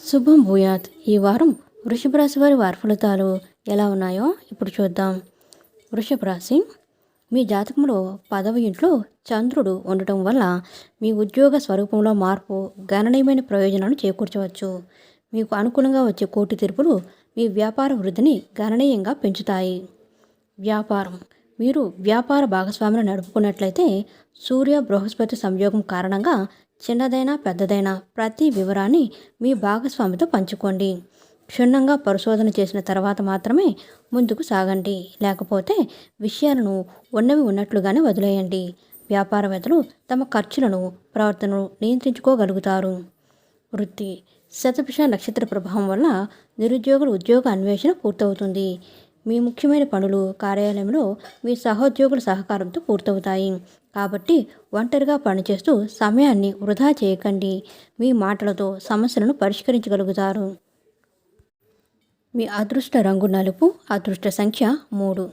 శుభం భూయాత్. ఈ వారం వృషభ రాశి వారి ఫలితాలు ఎలా ఉన్నాయో ఇప్పుడు చూద్దాం. వృషభ రాశి, మీ జాతకంలో 10వ ఇంట్లో చంద్రుడు ఉండటం వల్ల మీ ఉద్యోగ స్వరూపంలో మార్పు గణనీయమైన ప్రయోజనాలను చేకూర్చవచ్చు. మీకు అనుకూలంగా వచ్చే కోర్టు తీర్పులు మీ వ్యాపార వృద్ధిని గణనీయంగా పెంచుతాయి. వ్యాపారం, మీరు వ్యాపార భాగస్వామిని నడుపుకున్నట్లయితే సూర్య బృహస్పతి సంయోగం కారణంగా చిన్నదైనా పెద్దదైనా ప్రతి వివరాన్ని మీ భాగస్వామితో పంచుకోండి. క్షుణ్ణంగా పరిశోధన చేసిన తర్వాత మాత్రమే ముందుకు సాగండి, లేకపోతే విషయాలను ఉన్నవి ఉన్నట్లుగానే వదిలేయండి. వ్యాపారవేత్తలు తమ ఖర్చులను, ప్రవర్తనను నియంత్రించుకోగలుగుతారు. వృత్తి, శతభిష నక్షత్ర ప్రభావం వల్ల నిరుద్యోగుల ఉద్యోగ అన్వేషణ పూర్తవుతుంది. మీ ముఖ్యమైన పనులు కార్యాలయంలో మీ సహోద్యోగుల సహకారంతో పూర్తవుతాయి. కాబట్టి ఒంటరిగా పనిచేస్తూ సమయాన్ని వృధా చేయకండి. మీ మాటలతో సమస్యలను పరిష్కరించగలుగుతారు. మీ అదృష్ట రంగు నలుపు, అదృష్ట సంఖ్య 3.